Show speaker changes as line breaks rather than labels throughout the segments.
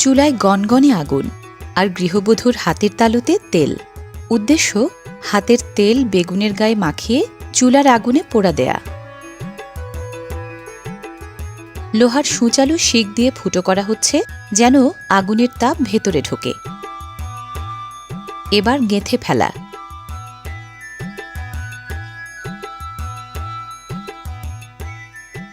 চুলায় গনগনে আগুন আর গৃহবধূর হাতের তালুতে তেল। উদ্দেশ্য, হাতের তেল বেগুনের গায়ে মাখিয়ে চুলার আগুনে পোড়া দেয়া। লোহার সূচালু শিক দিয়ে ফুটো করা হচ্ছে যেন আগুনের তাপ ভেতরে ঢোকে। এবার গেঁথে ফেলা।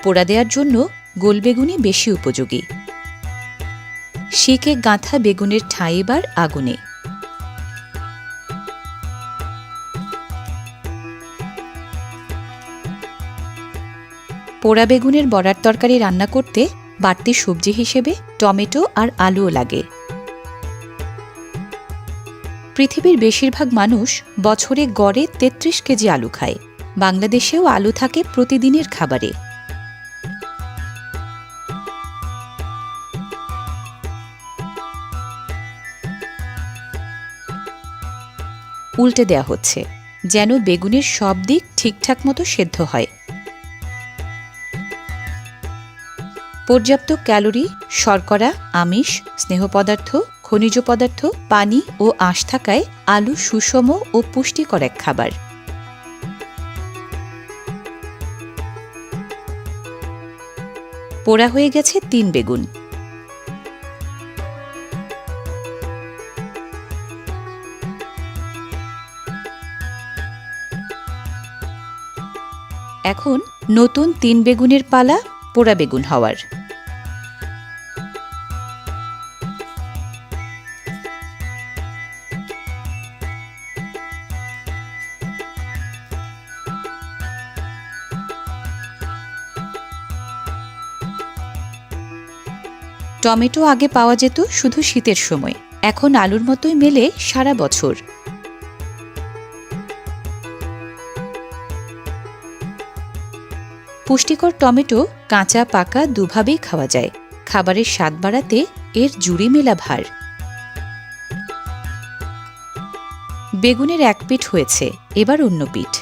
পোড়া দেওয়ার জন্য গোলবেগুনি বেশি উপযোগী। শিকে গাঁথা বেগুনের ঠাঁই এবার আগুনে। পোড়া বেগুনের বড়ার তরকারি রান্না করতে বাড়তি সবজি হিসেবে টমেটো আর আলুও লাগে। পৃথিবীর বেশিরভাগ মানুষ বছরে গড়ে ৩৩ কেজি আলু খায়। বাংলাদেশেও আলু থাকে প্রতিদিনের খাবারে। উল্টে দেয়া হচ্ছে যেন বেগুনের সব দিক ঠিকঠাক মতো সেদ্ধ হয়। পর্যাপ্ত ক্যালোরি, শর্করা, আমিষ, স্নেহ পদার্থ, খনিজ পদার্থ, পানি ও আঁশ থাকায় আলু সুষম ও পুষ্টিকর এক খাবার। পোড়া হয়ে গেছে ৩ বেগুন। এখন নতুন ৩ বেগুনের পালা পোড়া বেগুন হওয়ার। টমেটো আগে পাওয়া যেত শুধু শীতের সময়, এখন আলুর মতোই মেলে সারা বছর। পুষ্টিকর টমেটো কাঁচা পাকা দুভাবেই খাওয়া যায়। খাবারের স্বাদ বাড়াতে এর জুড়ি মেলা ভার। বেগুনের এক পিঠ হয়েছে, এবার অন্য পিঠ।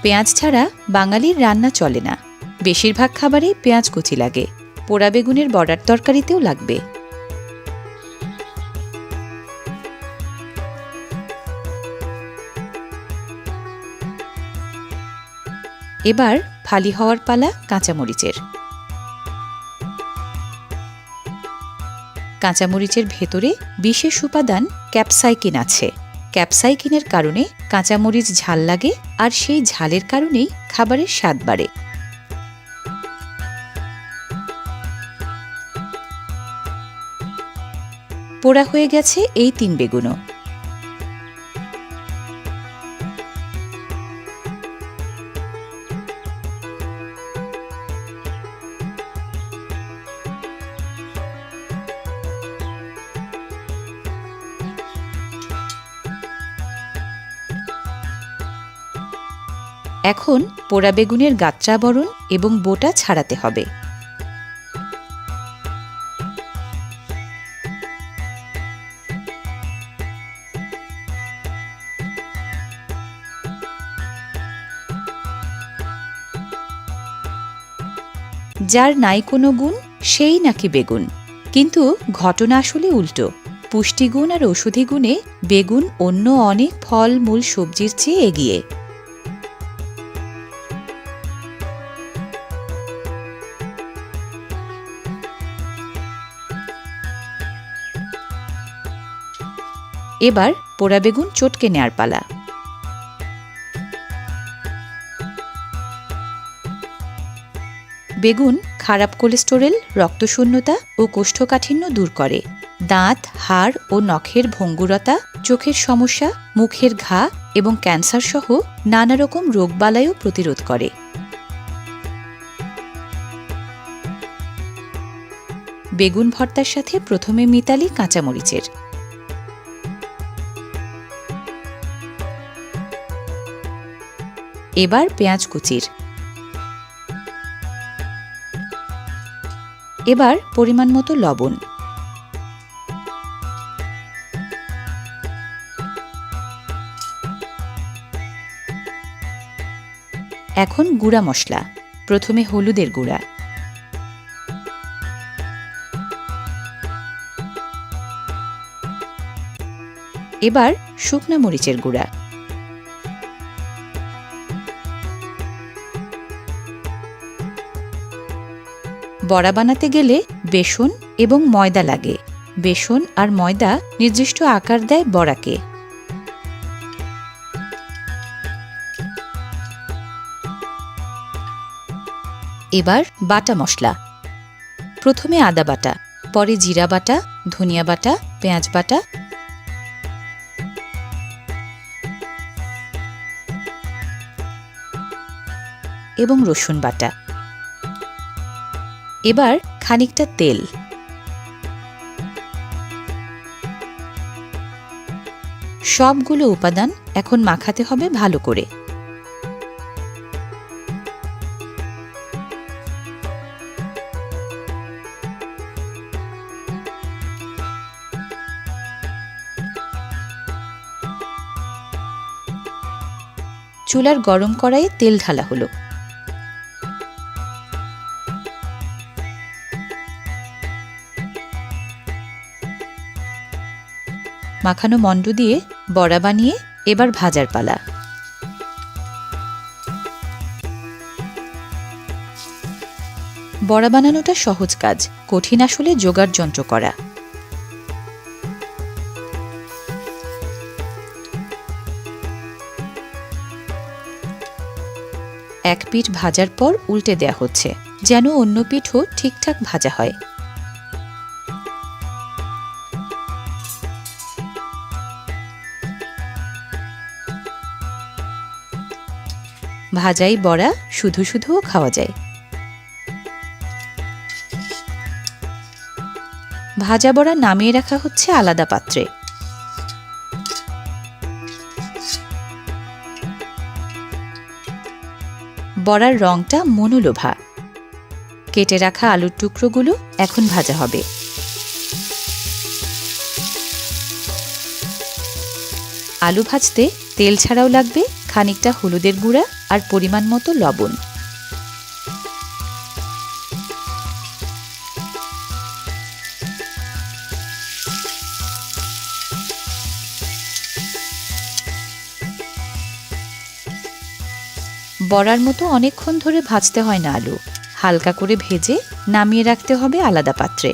পেঁয়াজ ছাড়া বাঙালির রান্না চলে না। বেশিরভাগ খাবারেই পেঁয়াজ কুচি লাগে। পোড়া বেগুনের বড়ার তরকারিতেও লাগবে। এবার ফালি হওয়ার পালা কাঁচামরিচের। কাঁচামরিচের ভেতরে বিশেষ উপাদান ক্যাপসাইকিন আছে। ক্যাপসাইকিনের কারণে কাঁচামরিচ ঝাল লাগে আর সেই ঝালের কারণেই খাবারের স্বাদ বাড়ে। পোড়া হয়ে গেছে এই ৩ বেগুনও। এখন পোড়া বেগুনের গাত্রাবরণ এবং বোটা ছাড়াতে হবে। যার নাই কোনো গুণ সেই নাকি বেগুন, কিন্তু ঘটনা আসলে উল্টো। পুষ্টিগুণ আর ঔষধি গুণে বেগুন অন্য অনেক ফল মূল সবজির চেয়ে এগিয়ে। এবার পোড়া বেগুন চটকে নেয়ার পালা। বেগুন খারাপ কোলেস্টেরল, রক্তশূন্যতা ও কোষ্ঠকাঠিন্য দূর করে। দাঁত, হাড় ও নখের ভঙ্গুরতা, চোখের সমস্যা, মুখের ঘা এবং ক্যান্সার সহ নানা রকম রোগবালাইও প্রতিরোধ করে। বেগুন ভর্তার সাথে প্রথমে মিতালি কাঁচামরিচের। এবার পেঁয়াজ কুচির। এবার পরিমাণ মতো লবণ। এখন গুঁড়া মশলা। প্রথমে হলুদের গুঁড়া, এবার শুকনা মরিচের গুঁড়া, বড়া বানাতে গেলে বেসন এবং ময়দা লাগে। বেসন আর ময়দা নির্দিষ্ট আকার দেয় বড়াকে। এবার বাটা মশলা। প্রথমে আদা বাটা, পরে জিরা বাটা, ধনিয়া বাটা, পেঁয়াজ বাটা, এবং রসুন বাটা। এবার খানিকটা তেল। সবগুলো উপাদান এখন মাখাতে হবে ভালো করে। চুলার গরম কড়াইয়ে তেল ঢালা হলো। মাখানো মণ্ড দিয়ে বড়া বানিয়ে এবার ভাজার পালা। বড়া বানানোটা সহজ কাজ, কঠিন আসলে জোগাড় যন্ত্র করা। এক পিঠ ভাজার পর উল্টে দেয়া হচ্ছে, যেন অন্য পিঠও ঠিকঠাক ভাজা হয়। ভাজাই বড়া শুধু শুধুও খাওয়া যায়। ভাজা বড়া নামিয়ে রাখা হচ্ছে আলাদা পাত্রে। বড়ার রংটা মনোলোভা। কেটে রাখা আলুর টুকরোগুলো এখন ভাজা হবে। আলু ভাজতে তেল ছাড়াও লাগবে খানিকটা হলুদের গুঁড়া আর পরিমাণ মতো লবণ। বড়ার মতো অনেকক্ষণ ধরে ভাজতে হয় না আলু, হালকা করে ভেজে নামিয়ে রাখতে হবে আলাদা পাত্রে।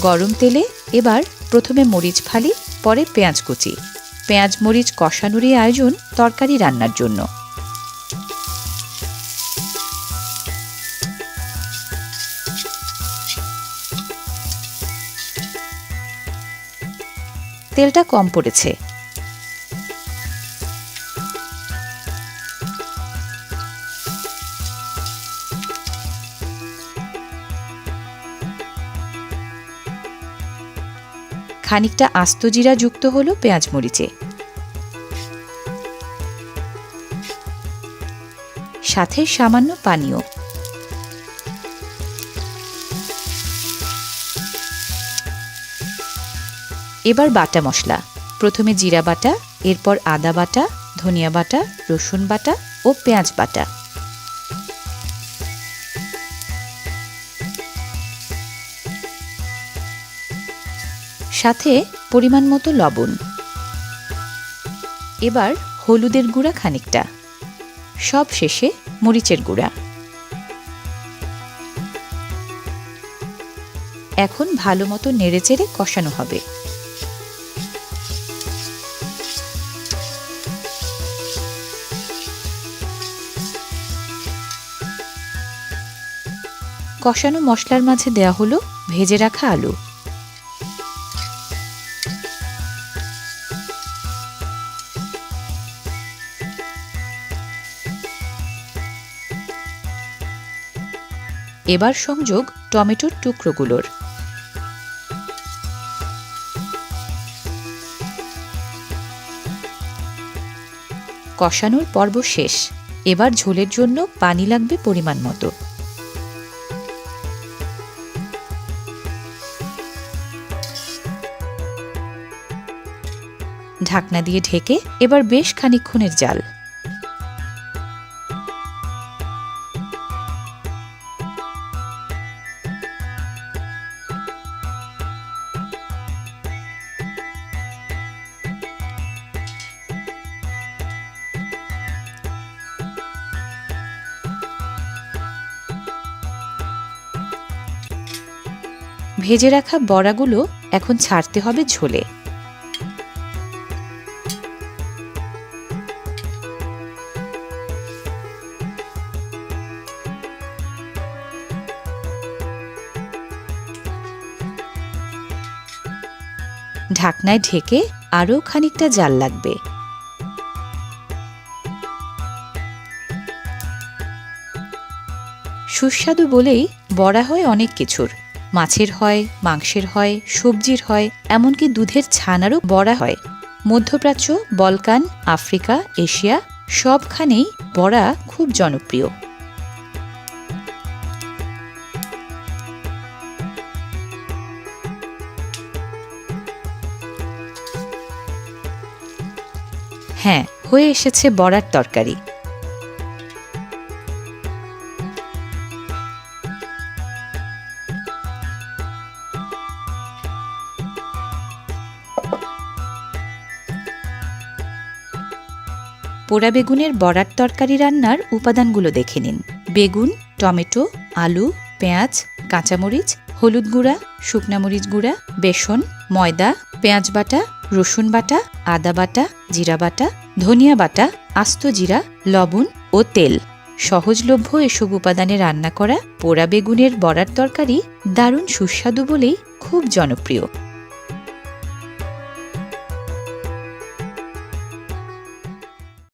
গরম তেলে এবার প্রথমে মরিচ ফালি, পরে পেঁয়াজ কুচি। পেঁয়াজ মরিচ কষানোরই আয়োজন তরকারি রান্নার জন্য। তেলটা কম পড়েছে। খানিকটা আস্ত জিরা যুক্ত হলো পেঁয়াজ মরিচে, সাথে সামান্য পানীয়। এবার বাটা মশলা। প্রথমে জিরা বাটা, এরপর আদা বাটা, ধনিয়া বাটা, রসুন বাটা ও পেঁয়াজ বাটা। সাথে পরিমাণ মতো লবণ। এবার হলুদের গুঁড়া খানিকটা, সব শেষে মরিচের গুঁড়া। এখন ভালো মতো নেড়েচেড়ে কষানো হবে। কষানো মশলার মাঝে দেয়া হলো ভেজে রাখা আলু। এবার সংযোগ টমেটোর টুকরোগুলোর। কষানোর পর্ব শেষ। এবার ঝোলের জন্য পানি লাগবে পরিমাণ মতো। ঢাকনা দিয়ে ঢেকে এবার বেশ খানিকক্ষণের জাল। ভেজে রাখা বড়াগুলো এখন ছাড়তে হবে ঝোলে। ঢাকনায় ঢেকে আরও খানিকটা জাল লাগবে। সুস্বাদু বলেই বড়া হয় অনেক কিছুর। মাছের হয়, মাংসের হয়, সবজির হয়, এমনকি দুধের ছানারও বড়া হয়। মধ্যপ্রাচ্য, বলকান, আফ্রিকা, এশিয়া সবখানেই বড়া খুব জনপ্রিয়। হ্যাঁ, হয়ে এসেছে বড়ার তরকারি। পোড়া বেগুনের বড়ার তরকারি রান্নার উপাদানগুলো দেখে নিন। বেগুন, টমেটো, আলু, পেঁয়াজ, কাঁচামরিচ, হলুদ গুঁড়া, শুকনা মরিচ গুঁড়া, বেসন, ময়দা, পেঁয়াজ বাটা, রসুন বাটা, আদা বাটা, জিরা বাটা, ধনিয়া বাটা, আস্ত জিরা, লবণ ও তেল। সহজলভ্য এসব উপাদানে রান্না করা পোড়া বেগুনের বড়ার তরকারি দারুণ সুস্বাদু বলেই খুব জনপ্রিয়।